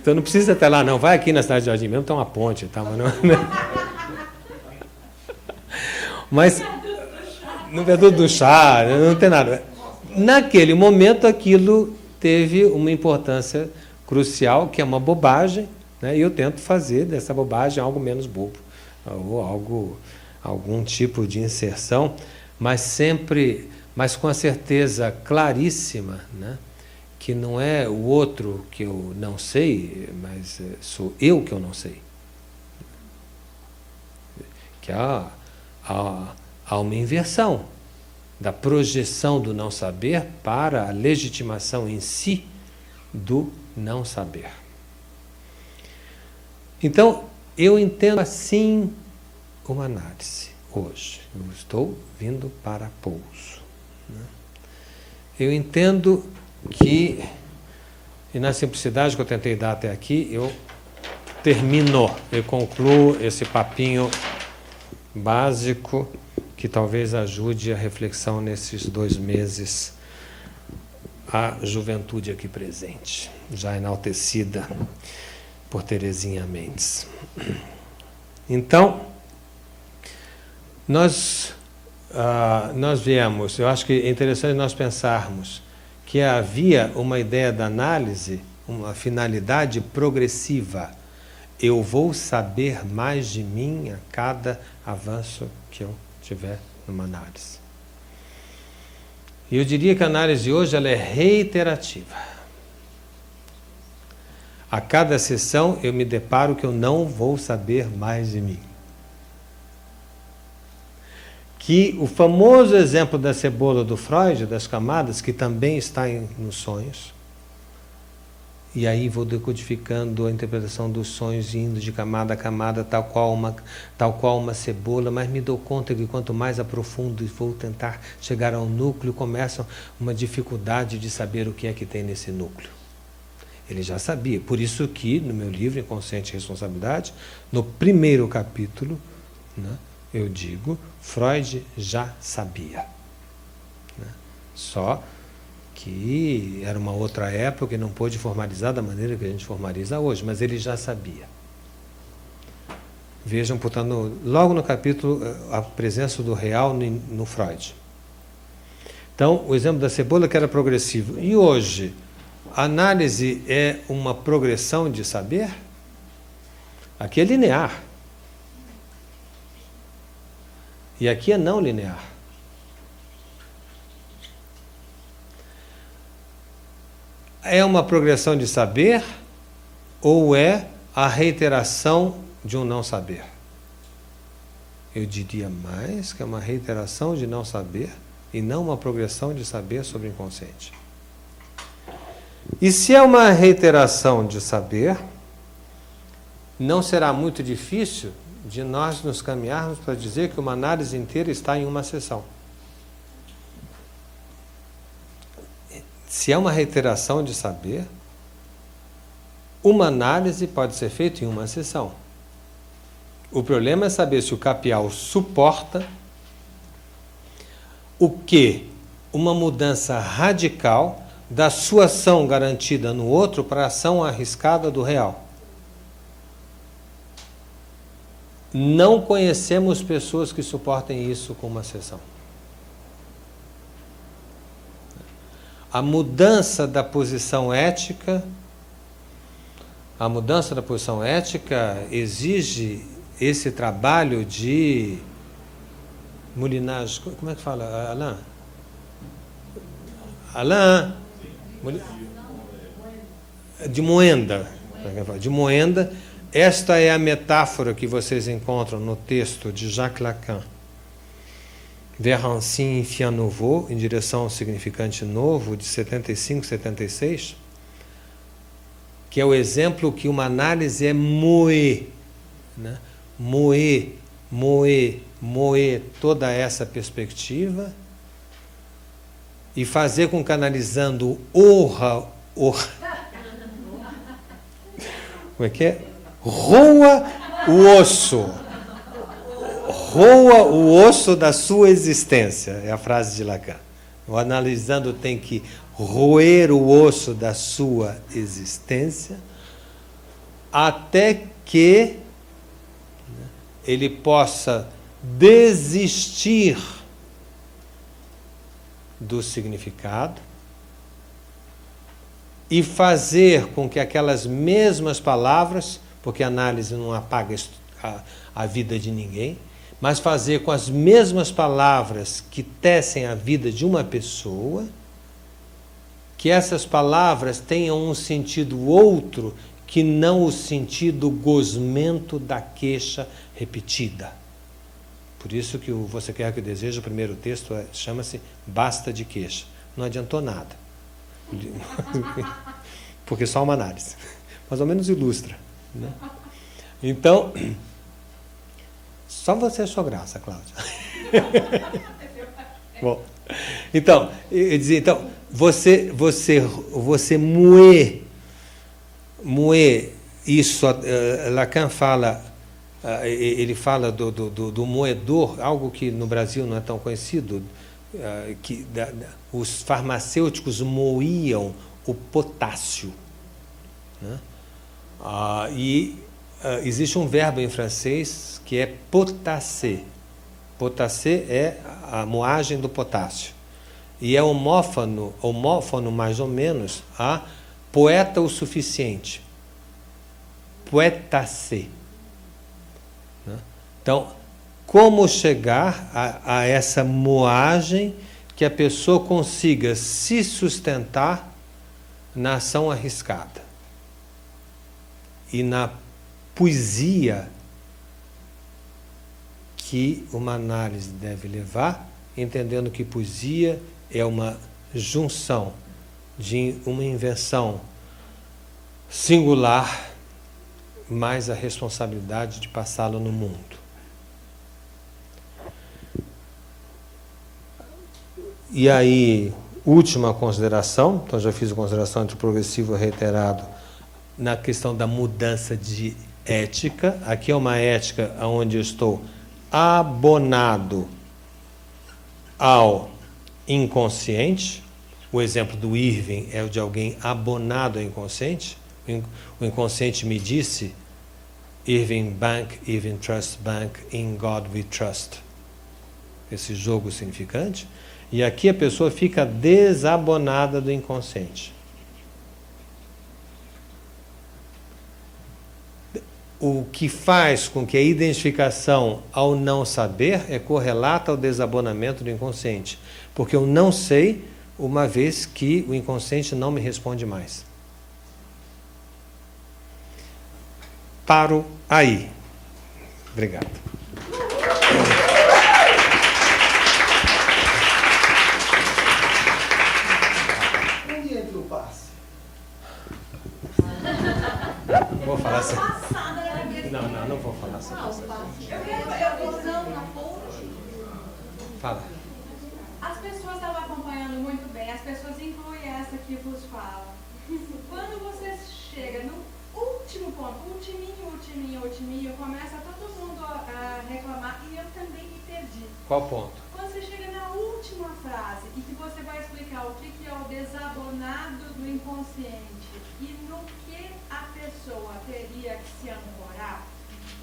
Então não precisa até lá, não. Vai aqui na cidade de Jardim mesmo, tem uma ponte, tá? Mas no viaduto do chá, não tem nada. Naquele momento, aquilo teve uma importância crucial, que é uma bobagem, né? E eu tento fazer dessa bobagem algo menos bobo, ou algum tipo de inserção, mas com a certeza claríssima, né? Que não é o outro que eu não sei, mas sou eu que eu não sei. Que há uma inversão da projeção do não saber para a legitimação em si do não saber. Então, eu entendo assim uma análise hoje. Eu estou vindo para pouso, né? Eu entendo que, e na simplicidade que eu tentei dar até aqui, eu concluo esse papinho básico que talvez ajude a reflexão nesses 2 meses a juventude aqui presente, já enaltecida por Terezinha Mendes. Então, nós viemos, eu acho que é interessante nós pensarmos que havia uma ideia da análise, uma finalidade progressiva. Eu vou saber mais de mim a cada avanço que eu tiver numa análise. E eu diria que a análise de hoje ela é reiterativa. A cada sessão eu me deparo que eu não vou saber mais de mim. Que o famoso exemplo da cebola do Freud, das camadas, que também está nos sonhos, e aí vou decodificando a interpretação dos sonhos, indo de camada a camada, tal qual uma cebola, mas me dou conta que quanto mais aprofundo e vou tentar chegar ao núcleo, começa uma dificuldade de saber o que é que tem nesse núcleo. Ele já sabia, por isso que no meu livro Inconsciente e Responsabilidade, no primeiro capítulo, né, Eu digo, Freud já sabia, né? Só que era uma outra época e não pôde formalizar da maneira que a gente formaliza hoje, mas ele já sabia. Vejam, portanto, logo no capítulo, a presença do real no Freud. Então, o exemplo da cebola que era progressivo. E hoje, a análise é uma progressão de saber? Aqui é linear. E aqui é não linear. É uma progressão de saber ou é a reiteração de um não saber? Eu diria mais que é uma reiteração de não saber e não uma progressão de saber sobre o inconsciente. E se é uma reiteração de saber, não será muito difícil de nós nos caminharmos para dizer que uma análise inteira está em uma sessão. Se é uma reiteração de saber, uma análise pode ser feita em uma sessão. O problema é saber se o capial suporta o que? Uma mudança radical da sua ação garantida no outro para a ação arriscada do real. Não conhecemos pessoas que suportem isso com uma sessão. A mudança da posição ética exige esse trabalho de mulinagem. Como é que fala, Alain? Alain? De moenda. De moenda. Esta é a metáfora que vocês encontram no texto de Jacques Lacan. Vers un signifiant nouveau, em direção ao significante novo, de 75, 76, que é o exemplo que uma análise é moer, né? Moer toda essa perspectiva e fazer com que, analisando como é que é? Roa o osso da sua existência, é a frase de Lacan. O analisando tem que roer o osso da sua existência até que ele possa desistir do significado e fazer com que aquelas mesmas palavras, porque a análise não apaga a vida de ninguém, mas fazer com as mesmas palavras que tecem a vida de uma pessoa, que essas palavras tenham um sentido outro que não o sentido gosmento da queixa repetida. Por isso que o Você Quer Que Eu Desejo, o primeiro texto chama-se Basta de Queixa. Não adiantou nada. Porque só uma análise. Mais ou menos ilustra, né? Então, só você achou graça, Cláudia. Bom, então, eu dizia, então, você moer isso, Lacan fala, ele fala do moedor, algo que no Brasil não é tão conhecido, que os farmacêuticos moíam o potássio, né? Existe um verbo em francês que é potasser. Potasser é a moagem do potássio. E é homófono mais ou menos a poeta o suficiente. Poetasser. Então, como chegar a essa moagem que a pessoa consiga se sustentar na ação arriscada e na poesia que uma análise deve levar, entendendo que poesia é uma junção de uma invenção singular, mais a responsabilidade de passá-la no mundo. E aí, última consideração, então já fiz a consideração entre o progressivo e o reiterado na questão da mudança de ética. Aqui é uma ética onde eu estou abonado ao inconsciente. O exemplo do Irving é o de alguém abonado ao inconsciente. O inconsciente me disse: Irving Bank, Irving Trust Bank, in God we trust. Esse jogo significante. E aqui a pessoa fica desabonada do inconsciente. O que faz com que a identificação ao não saber é correlata ao desabonamento do inconsciente. Porque eu não sei, uma vez que o inconsciente não me responde mais. Paro aí. Obrigado. Onde entra o passe? Vou falar assim. Não vou falar assim. Eu vou usando na ponte. Fala. As pessoas estavam acompanhando muito bem, as pessoas incluem essa que vos fala. Quando você chega no último ponto, ultiminho, começa todo mundo a reclamar e eu também me perdi. Qual ponto? Quando você chega na última frase e que você vai explicar o que é o desabonado do inconsciente e no que a pessoa teria que se ancorar,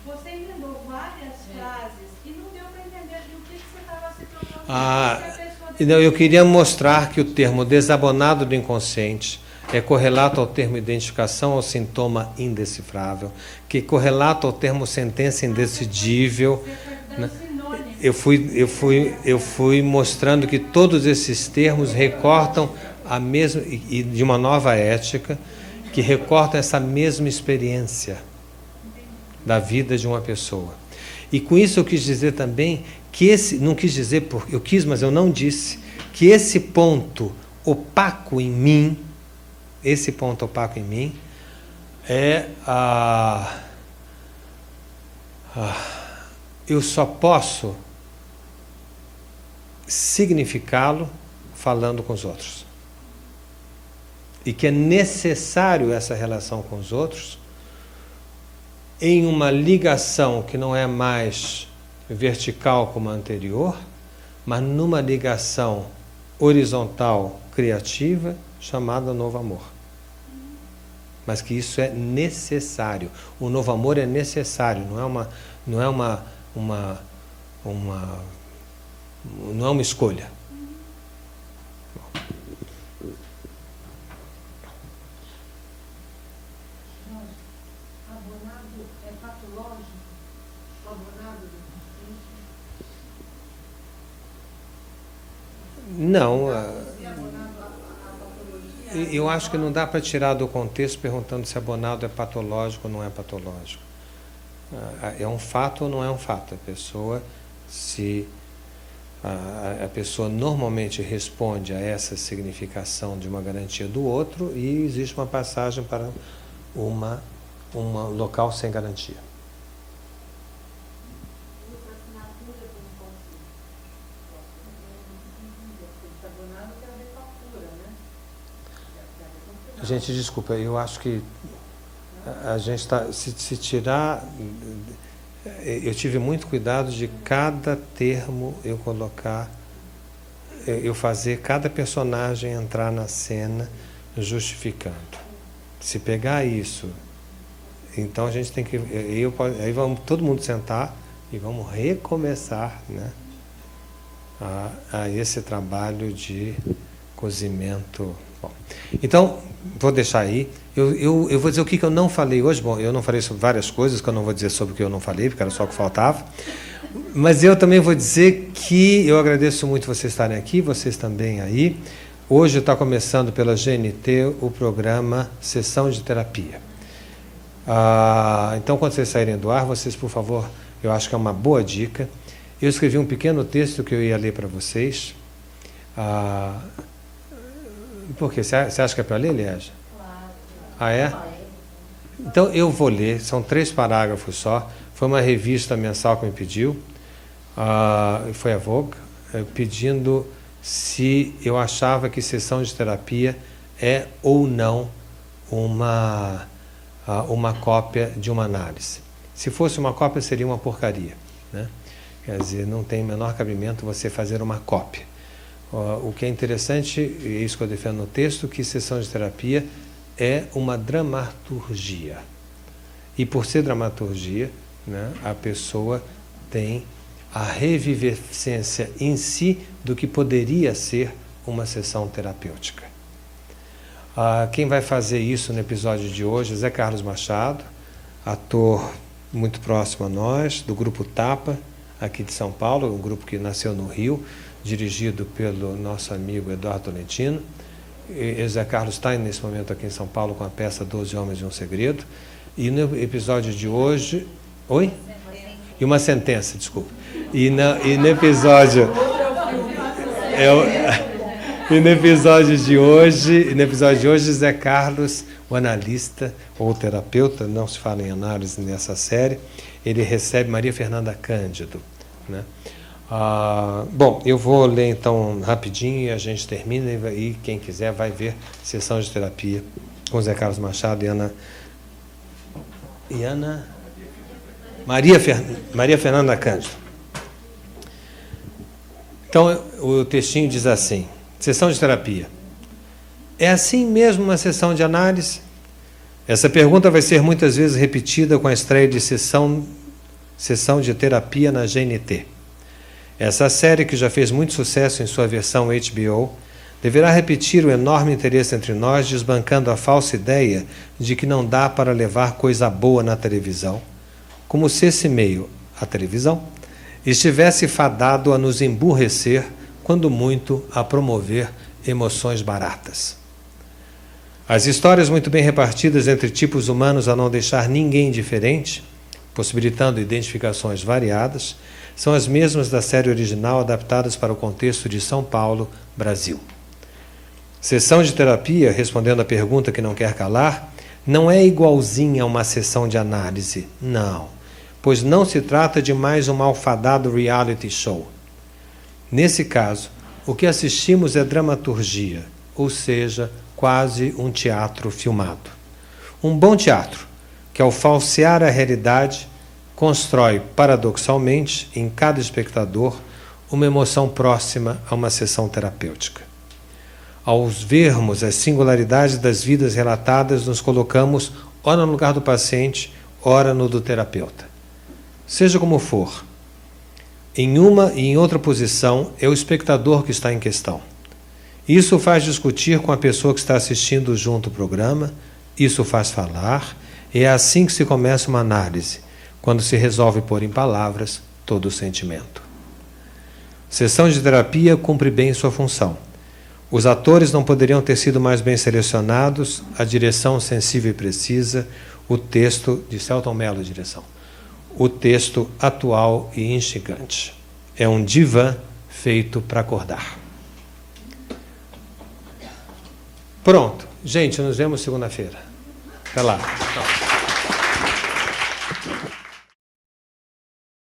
você emendou várias frases e não deu para entender o que você estava se propondo. Não, eu queria mostrar que o termo desabonado do inconsciente é correlato ao termo identificação ao sintoma indecifrável, que é correlato ao termo sentença indecidível. Né? Eu fui mostrando que todos esses termos recortam a mesma, e de uma nova ética, que recortam essa mesma experiência da vida de uma pessoa. E com isso eu quis dizer também que não quis dizer, porque eu quis, mas eu não disse, que esse ponto opaco em mim, eu só posso significá-lo falando com os outros. E que é necessário essa relação com os outros em uma ligação que não é mais vertical como a anterior, mas numa ligação horizontal criativa chamada novo amor. Mas que isso é necessário. O novo amor é necessário, não é uma escolha. Abonado é patológico? Abonado Não. Eu acho que não dá para tirar do contexto perguntando se abonado é patológico ou não é patológico. É um fato ou não é um fato? A pessoa normalmente responde a essa significação de uma garantia do outro e existe uma passagem para um local sem garantia. Gente, desculpa, eu acho que a gente está... Se tirar... Eu tive muito cuidado de cada termo eu colocar, eu fazer cada personagem entrar na cena justificando. Se pegar isso, então a gente tem que... Aí vamos todo mundo sentar e vamos recomeçar, né, a esse trabalho de cozimento. Bom, então, vou deixar aí. Eu vou dizer o que eu não falei hoje. Bom, eu não falei sobre várias coisas, que eu não vou dizer sobre o que eu não falei, porque era só o que faltava. Mas eu também vou dizer que eu agradeço muito vocês estarem aqui, vocês também aí. Hoje está começando pela GNT o programa Sessão de Terapia. Então, quando vocês saírem do ar, vocês, por favor, eu acho que é uma boa dica. Eu escrevi um pequeno texto que eu ia ler para vocês. Por quê? Você acha que é para ler, Liege? Claro. É? Então eu vou ler, são 3 parágrafos só. Foi uma revista mensal que me pediu, foi a Vogue, pedindo se eu achava que sessão de terapia é ou não uma cópia de uma análise. Se fosse uma cópia, seria uma porcaria, né? Quer dizer, não tem o menor cabimento você fazer uma cópia. O que é interessante, e é isso que eu defendo no texto, que sessão de terapia é uma dramaturgia. E por ser dramaturgia, né, a pessoa tem a revivescência em si do que poderia ser uma sessão terapêutica. Quem vai fazer isso no episódio de hoje é Zé Carlos Machado, ator muito próximo a nós, do grupo Tapa, aqui de São Paulo, um grupo que nasceu no Rio, dirigido pelo nosso amigo Eduardo Tolentino. E Zé Carlos está nesse momento aqui em São Paulo com a peça 12 Homens e um Segredo. E no episódio de hoje... Oi? E uma sentença, desculpa. E no episódio... E no episódio de hoje, Zé Carlos, o analista ou terapeuta, não se fala em análise nessa série, ele recebe Maria Fernanda Cândido, né? Bom, eu vou ler então rapidinho e a gente termina, e quem quiser vai ver sessão de terapia com Zé Carlos Machado e Maria Fernanda Cândido. Então, o textinho diz assim: sessão de terapia. É assim mesmo uma sessão de análise? Essa pergunta vai ser muitas vezes repetida com a estreia de sessão de terapia na GNT. Essa série, que já fez muito sucesso em sua versão HBO, deverá repetir o enorme interesse entre nós, desbancando a falsa ideia de que não dá para levar coisa boa na televisão, como se esse meio, a televisão, estivesse fadado a nos emburrecer, quando muito a promover emoções baratas. As histórias muito bem repartidas entre tipos humanos a não deixar ninguém diferente, possibilitando identificações variadas, são as mesmas da série original adaptadas para o contexto de São Paulo, Brasil. Sessão de terapia, respondendo à pergunta que não quer calar, não é igualzinha a uma sessão de análise, não, pois não se trata de mais um malfadado reality show. Nesse caso, o que assistimos é dramaturgia, ou seja, quase um teatro filmado. Um bom teatro, que ao falsear a realidade, constrói paradoxalmente em cada espectador uma emoção próxima a uma sessão terapêutica. Ao vermos as singularidades das vidas relatadas, nos colocamos ora no lugar do paciente, ora no do terapeuta. Seja como for, em uma e em outra posição é o espectador que está em questão. Isso faz discutir com a pessoa que está assistindo junto ao programa, isso faz falar, e é assim que se começa uma análise, quando se resolve pôr em palavras todo o sentimento. Sessão de terapia cumpre bem sua função. Os atores não poderiam ter sido mais bem selecionados, a direção sensível e precisa, o texto de Celton Mello, direção. O texto atual e instigante. É um divã feito para acordar. Pronto. Gente, nos vemos segunda-feira. Até lá. Tchau.